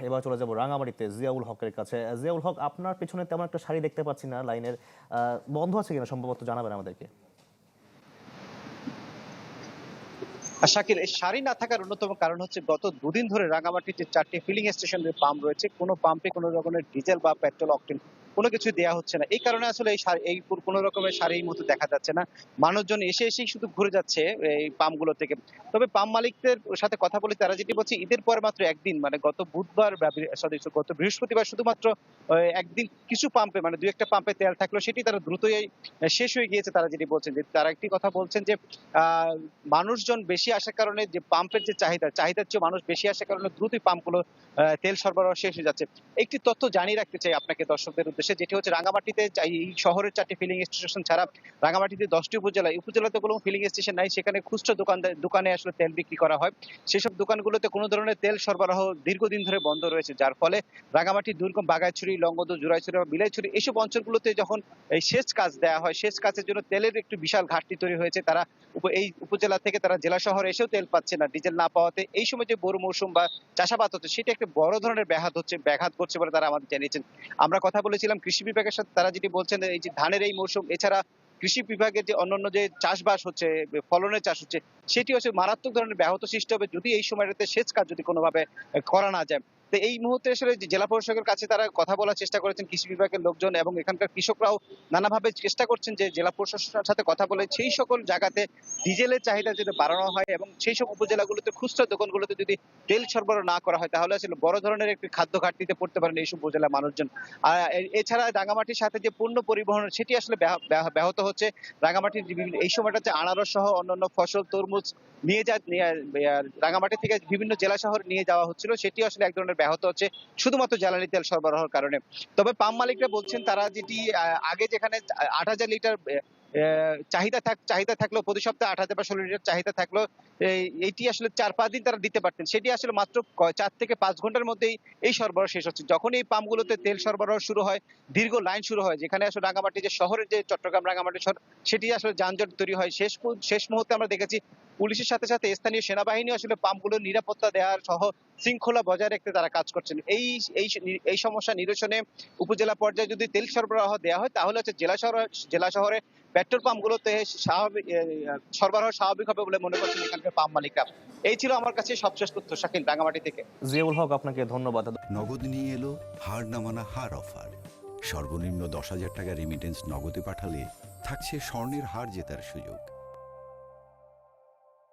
এবার চলে যাব রাঙামাটিতে জিয়াউল হকের কাছে। জিয়াউল হক, আপনার পেছনে তেমন একটা সারি দেখতে পাচ্ছি না লাইনের। বন্ধ আছে কিনা সম্ভবত জানাবেন আমাদেরকে। শাকিল, এই সারি না থাকার অন্যতম কারণ হচ্ছে গত দুদিন ধরে রাঙামাটিতে 4টি ফিলিং স্টেশনের পাম্প রয়েছে। কোনো পাম্পে কোনো রকমের ডিজেল বা পেট্রোল, অকটেন কোনো কিছু দেয়া হচ্ছে না। এই কারণে আসলে এই কোনো রকমের সারির মতো দেখা যাচ্ছে না। মানুষজন এসেই শুধু ঘুরে যাচ্ছে এই পাম্পগুলো থেকে। তবে পাম্প মালিকদের সাথে কথা বলে তারা যেটি বলছে, ঈদের পরে মাত্র একদিন মানে গত বুধবার বা গত বৃহস্পতিবার শুধুমাত্র একদিন কিছু পাম্পে মানে ২-১টা পাম্পে তেল থাকলো, সেটি তারা দ্রুতই শেষ হয়ে গিয়েছে। তারা যেটি বলছেন যে তারা একটি কথা বলছেন যে মানুষজন বেশি আসার কারণে যে পাম্পের যে চাহিদার চেয়ে মানুষ বেশি আসার কারণে দ্রুতই পাম্পগুলো তেল সরবরাহ শেষ হয়ে যাচ্ছে। একটি তথ্য জানিয়ে রাখতে চাই আপনাকে দর্শকদের উদ্দেশ্যে, যেটি হচ্ছে রাঙামাটিতে এই শহরের 4টি ফিলিং স্টেশন ছাড়া রাঙামাটিতে 10টি উপজেলাতে কোনো ফিলিং স্টেশন নাই। সেখানে খুচরা দোকানে আসলে তেল বিক্রি করা হয়। সেসব দোকানগুলোতে কোনো ধরনের তেল সরবরাহ দীর্ঘদিন ধরে বন্ধ রয়েছে, যার ফলে রাঙামাটি দুর্গম বাগাইছড়ি, লংগদু, জুরাইছড়ি বা বিলাইছড়ি এইসব অঞ্চলগুলোতে যখন এই সেচ কাজ দেওয়া হয়, সেচ কাজের জন্য তেলের একটু বিশাল ঘাটতি তৈরি হয়েছে। তারা এই উপজেলা থেকে তারা জেলা শহরে এসেও তেল পাচ্ছে না, ডিজেল না পাওয়াতে। এই সময় যে বোরো মৌসুম বা চাষাবাদ হচ্ছে, সেটা একটা বড় ধরনের ব্যাঘাত ঘটছে বলে তারা আমাদের জানিয়েছেন। আমরা কথা বলেছিলাম কৃষি বিভাগের সাথে, তারা যেটি বলছেন এই যে ধানের এই মৌসুম এছাড়া কৃষি বিভাগের যে অন্যান্য যে চাষবাস হচ্ছে, ফলনের চাষ হচ্ছে, সেটি হচ্ছে মারাত্মক ধরনের ব্যাহত সৃষ্টি হবে যদি এই সময়টাতে সেচ কাজ যদি কোনোভাবে করা না যায়। তো এই মুহূর্তে আসলে যে জেলা প্রশাসকের কাছে তারা কথা বলার চেষ্টা করেছেন কৃষি বিভাগের লোকজন, এবং এখানকার কৃষকরাও নানাভাবে চেষ্টা করছেন যে জেলা প্রশাসনের সাথে কথা বলে সেই সকল জায়গাতে ডিজেলের চাহিদা যদি বাড়ানো হয় এবং সেই সব উপজেলাগুলোতে খুচরা দোকানগুলোতে যদি তেল সরবরাহ না করা হয়, তাহলে আসলে বড় ধরনের একটি খাদ্য ঘাটতিতে পড়তে পারেন এইসব উপজেলার মানুষজন। আর এছাড়া রাঙামাটির সাথে যে পণ্য পরিবহন, সেটি আসলে ব্যাহত হচ্ছে। রাঙামাটির এই সময়টাতে আনারস সহ অন্যান্য ফসল, তরমুজ রাঙামাটি থেকে বিভিন্ন জেলা শহরে নিয়ে যাওয়া হচ্ছিল, সেটি আসলে এক ধরনের ব্যাহত হচ্ছে শুধুমাত্র জ্বালানি তেল সরবরাহের কারণে। তবে পাম্প মালিকরা বলছেন তারা যেটি আগে যেখানে ৮,০০০ লিটার চাহিদা থাকলেও প্রতি সপ্তাহে ৮,০০০ বা ১৬ লিটার চাহিদা থাকলেও এইটি আসলে ৪-৫ দিন তারা দিতে পারতেন, সেটি আসলে মাত্র ৪ থেকে ৫ ঘন্টার মধ্যেই এই সরবরাহ শেষ হচ্ছে। যখন এই পাম্পগুলোতে তেল সরবরাহ শুরু হয়, দীর্ঘ লাইন শুরু হয়, যেখানে আসলে রাঙামাটি যে শহরের যে চট্টগ্রাম রাঙামাটি শহর, সেটি আসলে যানজট তৈরি হয়। শেষ মুহূর্তে আমরা দেখেছি পুলিশের সাথে সাথে স্থানীয় সেনাবাহিনী আসলে পাম্পগুলোর নিরাপত্তা দেওয়ার সহ শৃঙ্খলা বজায় রাখতে তারা কাজ করছেন। এই সমস্যা নিরসনে উপজেলা পর্যায়ে যদি তেল সরবরাহ দেওয়া হয়, তাহলে হচ্ছে জেলা শহরে পেট্রোল পাম্পগুলোতে সরবরাহ স্বাভাবিক হবে বলে মনে করছেন এখানকার পাম্প মালিকরা। এই ছিল আমার কাছে সবশেষ তথ্য, শাকিল, রাঙামাটি থেকে। জিয়াউল হক, আপনাকে ধন্যবাদ। নগদ নিয়ে এলো হার না মানা হার অফার। সর্বনিম্ন 10,000 টাকা রেমিটেন্স নগদে পাঠালে থাকছে স্বর্ণের হার জেতার সুযোগ।